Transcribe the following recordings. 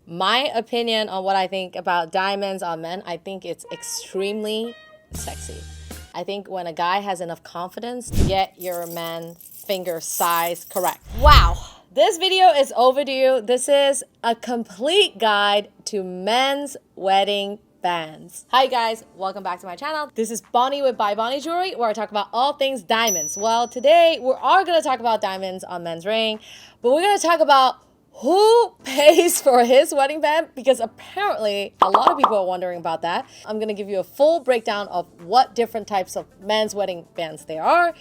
My opinion on what I think about diamonds on men, I think it's extremely sexy. I think when a guy has enough confidence to get your man finger size correct. Wow, this video is overdue. This is a complete guide to men's wedding bands. Hi guys, welcome back to my channel. This is Bonnie with By Bonnie Jewelry, where I talk about all things diamonds. Well, today we are going to talk about diamonds on men's ring, but we're going to talk about who pays for his wedding band, because apparently a lot of people are wondering about that. I'm going to give you a full breakdown of what different types of men's wedding bands there are,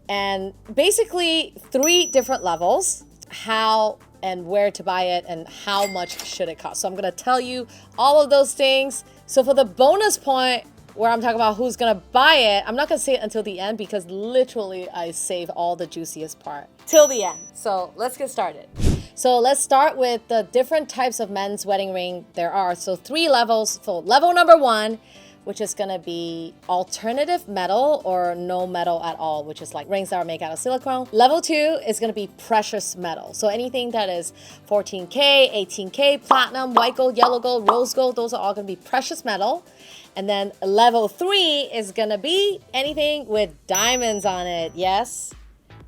and basically 3 different levels, how and where to buy it and how much should it cost. So I'm going to tell you all of those things. So for the bonus point where I'm talking about who's going to buy it, I'm not going to say it until the end because literally I save all the juiciest part till the end. So let's get started. So let's start with the different types of men's wedding ring there are. So 3 levels. So level number 1, which is going to be alternative metal or no metal at all, which is like rings that are made out of silicone. Level 2 is going to be precious metal. So anything that is 14K, 18K, platinum, white gold, yellow gold, rose gold, those are all going to be precious metal. And then level 3 is going to be anything with diamonds on it. Yes,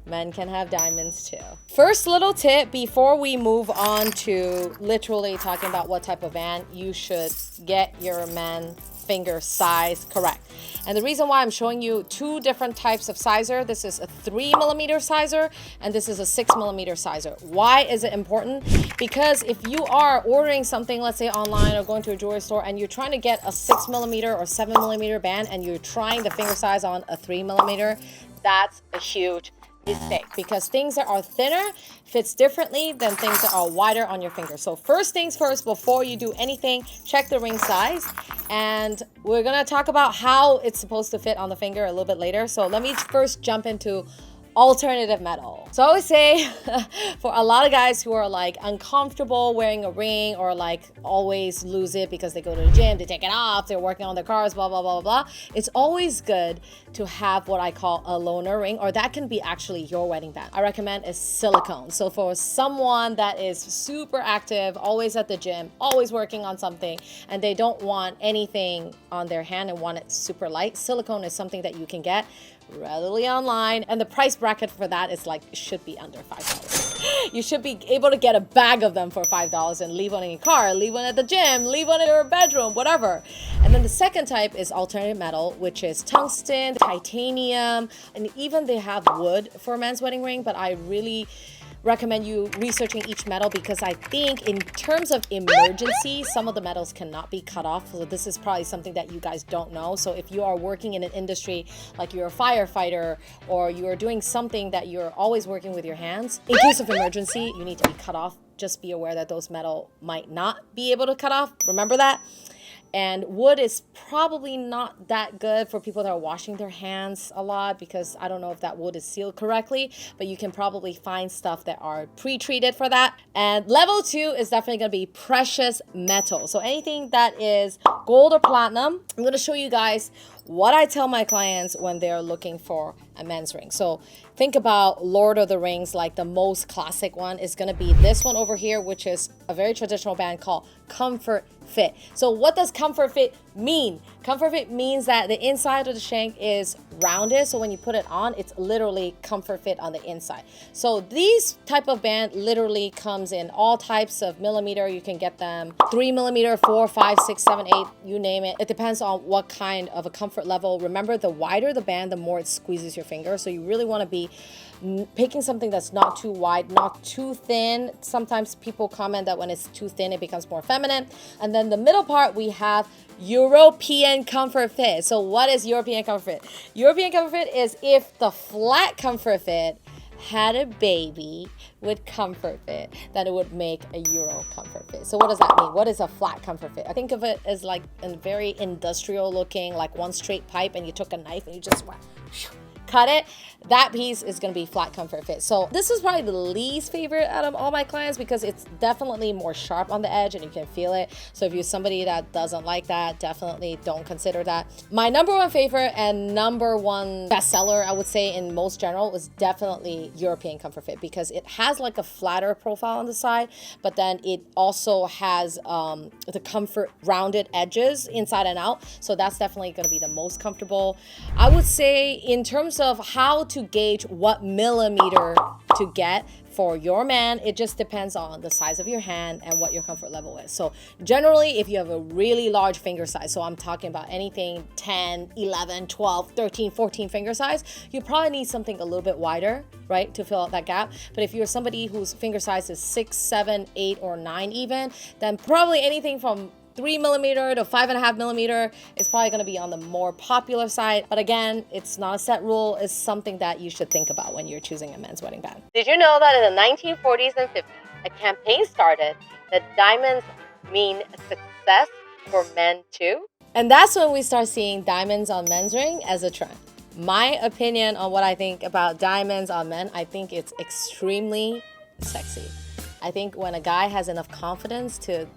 men can have diamonds too. First little tip before we move on to literally talking about what type of band, you should get your man finger size correct. And the reason why I'm showing you 2 different types of sizer, this is a 3mm sizer and this is a 6mm sizer. Why is it important? Because if you are ordering something, let's say online or going to a jewelry store, and you're trying to get a 6mm or 7mm band and you're trying the finger size on a 3mm, that's a huge mistake, because things that are thinner fits differently than things that are wider on your finger. So first things first, before you do anything, check the ring size, and we're gonna talk about how it's supposed to fit on the finger a little bit later. So let me first jump into alternative metal. So I always say for a lot of guys who are like uncomfortable wearing a ring, or like always lose it because they go to the gym, they take it off, they're working on their cars, blah blah blah blah blah, it's always good to have what I call a loaner ring, or that can be actually your wedding band. I recommend is silicone. So for someone that is super active, always at the gym, always working on something, and they don't want anything on their hand and want it super light, silicone is something that you can get readily online, and the price bracket for that is like, should be under $5. You should be able to get a bag of them for $5 and leave one in your car, leave one at the gym, leave one in your bedroom, whatever. And then the second type is alternative metal, which is tungsten, titanium, and even they have wood for a men's wedding ring. But I really recommend you researching each metal, because I think in terms of emergency, some of the metals cannot be cut off. So this is probably something that you guys don't know. So if you are working in an industry like you're a firefighter, or you're doing something that you're always working with your hands, in case of emergency, you need to be cut off. Just be aware that those metal might not be able to cut off. Remember that. And wood is probably not that good for people that are washing their hands a lot, because I don't know if that wood is sealed correctly, but you can probably find stuff that are pre-treated for that. And level 2 is definitely going to be precious metal. So anything that is gold or platinum. I'm going to show you guys what I tell my clients when they're looking for a men's ring. So think about Lord of the Rings, like the most classic one is going to be this one over here, which is a very traditional band called Comfort Fit. So what does Comfort Fit mean? Comfort Fit means that the inside of the shank is rounded, so when you put it on, it's literally Comfort Fit on the inside. So these type of band literally comes in all types of millimeter. You can get them 3mm, 4, 5, 6, 7, 8, you name it. It depends on what kind of a comfort level. Remember, the wider the band, the more it squeezes your finger. So you really want to be picking something that's not too wide, not too thin. Sometimes people comment that when it's too thin, it becomes more feminine. And then the middle part, we have European Comfort Fit. So what is European Comfort Fit? European Comfort Fit is if the flat Comfort Fit had a baby with Comfort Fit, then it would make a Euro Comfort Fit. So what does that mean? What is a flat Comfort Fit? I think of it as like a very industrial looking, like one straight pipe, and you took a knife and you just went cut it, that piece is going to be flat comfort fit. So this is probably the least favorite out of all my clients because it's definitely more sharp on the edge and you can feel it. So if you're somebody that doesn't like that, definitely don't consider that. My number one favorite and number one bestseller, I would say in most general, is definitely European Comfort Fit because it has like a flatter profile on the side, but then it also has the comfort rounded edges inside and out. So that's definitely going to be the most comfortable. I would say in terms of how to gauge what millimeter to get for your man, it just depends on the size of your hand and what your comfort level is. So generally, if you have a really large finger size, so I'm talking about anything 10, 11, 12, 13, 14 finger size, you probably need something a little bit wider, right, to fill out that gap. But if you're somebody whose finger size is 6, 7, 8, or 9 even, then probably anything from 3 millimeter to 5.5 millimeter is probably going to be on the more popular side. But again, it's not a set rule. It's something that you should think about when you're choosing a men's wedding band. Did you know that in the 1940s and 50s, a campaign started that diamonds mean success for men too? And that's when we start seeing diamonds on men's ring as a trend. My opinion on what I think about diamonds on men, I think it's extremely sexy. I think when a guy has enough confidence to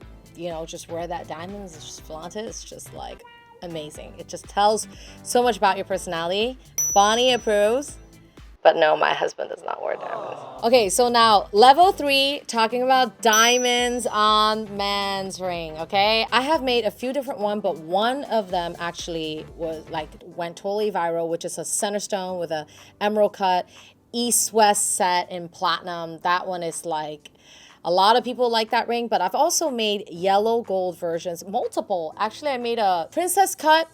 just wear that diamonds, just flaunt it, it's just like amazing. It just tells so much about your personality. Bonnie approves, but no, my husband does not wear diamonds. Okay, so now level 3, talking about diamonds on man's ring, okay? I have made a few different ones, but one of them actually went totally viral, which is a center stone with a emerald cut, east-west set in platinum. That one is like, a lot of people like that ring, but I've also made yellow gold versions, multiple. Actually, I made a princess cut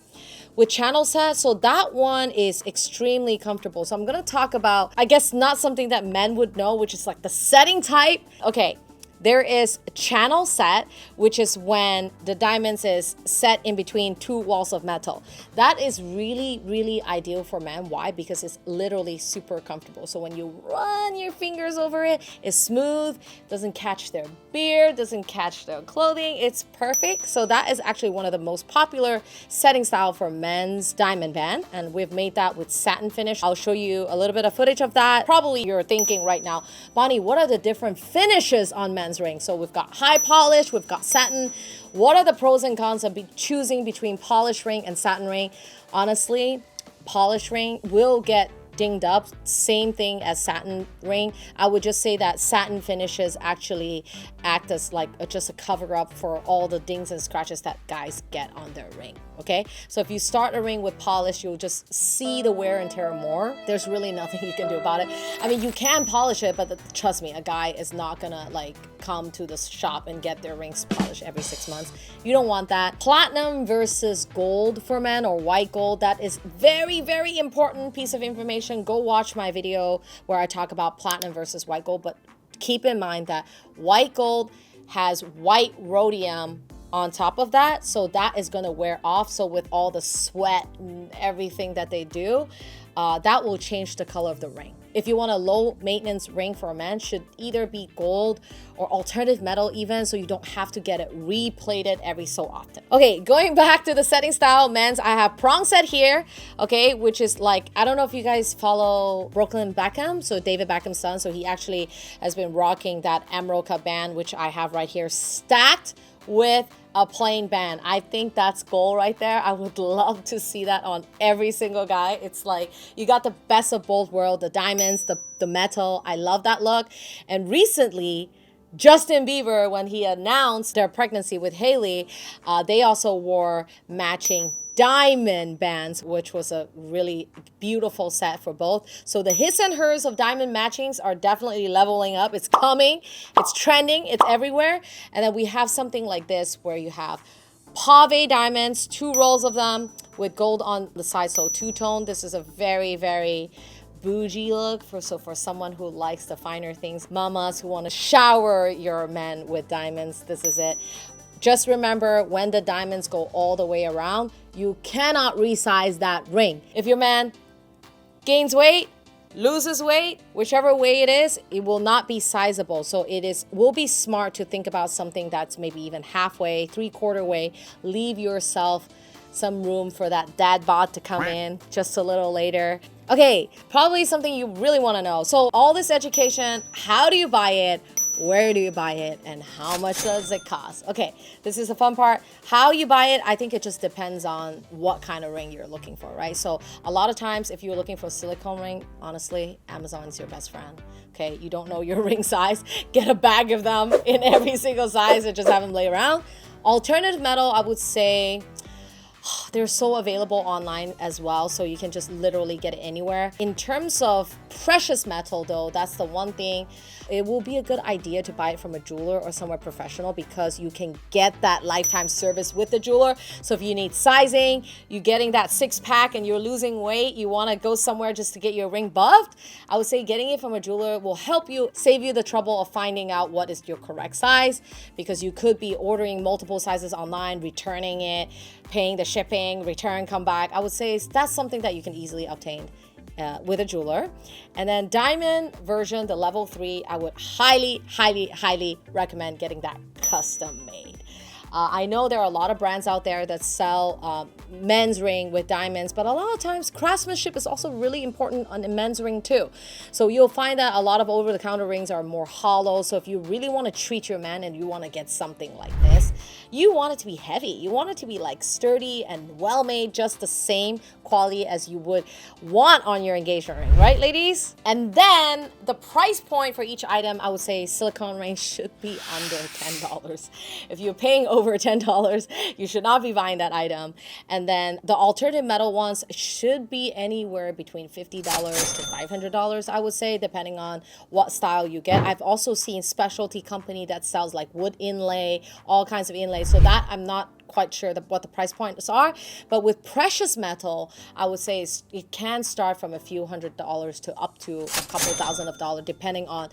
with channel set. So that one is extremely comfortable. So I'm gonna talk about, I guess not something that men would know, which is like the setting type. Okay, there is a channel set, which is when the diamonds is set in between two walls of metal. That is really, really ideal for men. Why? Because it's literally super comfortable. So when you run your fingers over it, it's smooth, doesn't catch their beard, doesn't catch their clothing. It's perfect. So that is actually one of the most popular setting style for men's diamond band. And we've made that with satin finish. I'll show you a little bit of footage of that. Probably you're thinking right now, Bonnie, what are the different finishes on men's ring? So we've got high polish, we've got satin. What are the pros and cons of choosing between polished ring and satin ring? Honestly, polished ring will get dinged up, same thing as satin ring. I would just say that satin finishes actually act as like just a cover up for all the dings and scratches that guys get on their ring. Okay, so if you start a ring with polish, you'll just see the wear and tear more. There's really nothing you can do about it. I mean, you can polish it, but trust me, a guy is not gonna like come to the shop and get their rings polished every 6 months. You don't want that. Platinum versus gold for men, or white gold, that is very, very important piece of information. Go watch my video where I talk about platinum versus white gold, but keep in mind that white gold has white rhodium on top of that, so that is going to wear off. So with all the sweat and everything that they do, that will change the color of the ring. If you want a low maintenance ring for a man, should either be gold or alternative metal even, so you don't have to get it replated every so often. Okay, going back to the setting style, men's, I have Prong set here, okay, which is like, I don't know if you guys follow Brooklyn Beckham, so David Beckham's son, so he actually has been rocking that emerald cut band, which I have right here, stacked with a plain band. I think that's gold right there. I would love to see that on every single guy. It's like you got the best of both worlds, the diamonds, the metal. I love that look. And recently, Justin Bieber, when he announced their pregnancy with Hailey, they also wore matching diamond bands, which was a really beautiful set for both. So the his and hers of diamond matchings are definitely leveling up. It's coming, it's trending, it's everywhere. And then we have something like this where you have Pave diamonds, 2 rolls of them with gold on the side, so two-tone. This is a very, very bougie look for someone who likes the finer things. Mamas who want to shower your men with diamonds, this is it. Just remember, when the diamonds go all the way around, you cannot resize that ring. If your man gains weight, loses weight, whichever way it is, it will not be sizable. So will be smart to think about something that's maybe even halfway, 3/4 way. Leave yourself some room for that dad bod to come in just a little later. Okay, probably something you really want to know. So all this education, how do you buy it? Where do you buy it? And how much does it cost? Okay, this is the fun part. How you buy it, I think it just depends on what kind of ring you're looking for, right? So a lot of times if you're looking for a silicone ring, honestly, Amazon's your best friend. Okay, you don't know your ring size, get a bag of them in every single size and just have them lay around. Alternative metal, I would say, they're so available online as well, so you can just literally get it anywhere. In terms of precious metal though, that's the one thing. It will be a good idea to buy it from a jeweler or somewhere professional because you can get that lifetime service with the jeweler. So if you need sizing, you're getting that 6-pack and you're losing weight, you want to go somewhere just to get your ring buffed, I would say getting it from a jeweler will help you, save you the trouble of finding out what is your correct size, because you could be ordering multiple sizes online, returning it, paying the shipping, return, come back. I would say that's something that you can easily obtain with a jeweler. And then diamond version, the level 3, I would highly, highly, highly recommend getting that custom made. I know there are a lot of brands out there that sell men's ring with diamonds, but a lot of times craftsmanship is also really important on a men's ring too. So you'll find that a lot of over-the-counter rings are more hollow. So if you really want to treat your man and you want to get something like this, you want it to be heavy. You want it to be like sturdy and well-made, just the same quality as you would want on your engagement ring, right, ladies? And then the price point for each item, I would say silicone ring should be under $10. If you're paying over $10, you should not be buying that item. And then the alternative metal ones should be anywhere between $50 to $500, I would say, depending on what style you get. I've also seen specialty company that sells like wood inlay, all kinds of inlay. So that I'm not quite sure what the price points are, but with precious metal, I would say it can start from a few $100s to up to a couple $1,000 depending on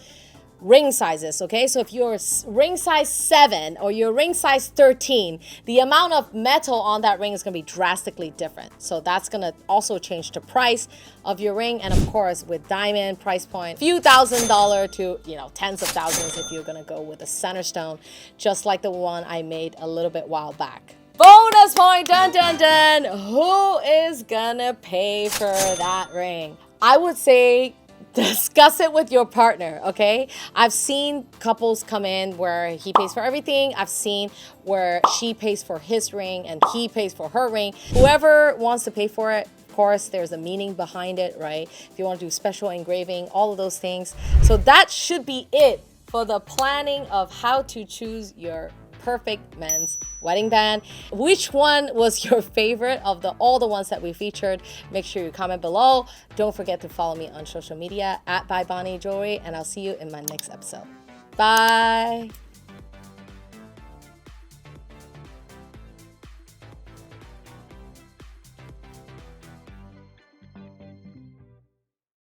ring sizes. Okay, so if you're ring size 7 or you're ring size 13, the amount of metal on that ring is going to be drastically different. So that's going to also change the price of your ring. And of course, with diamond price point, few $1,000 to, you know, tens of thousands if you're going to go with a center stone, just like the one I made a little bit while back. Bonus point, dun dun dun. Who is gonna pay for that ring? I would say discuss it with your partner, okay? I've seen couples come in where he pays for everything. I've seen where she pays for his ring and he pays for her ring. Whoever wants to pay for it, of course, there's a meaning behind it, right? If you want to do special engraving, all of those things. So that should be it for the planning of how to choose your perfect men's wedding band. Which one was your favorite of all the ones that we featured? Make sure you comment below. Don't forget to follow me on social media at By Bonnie Jewelry, and I'll see you in my next episode. Bye.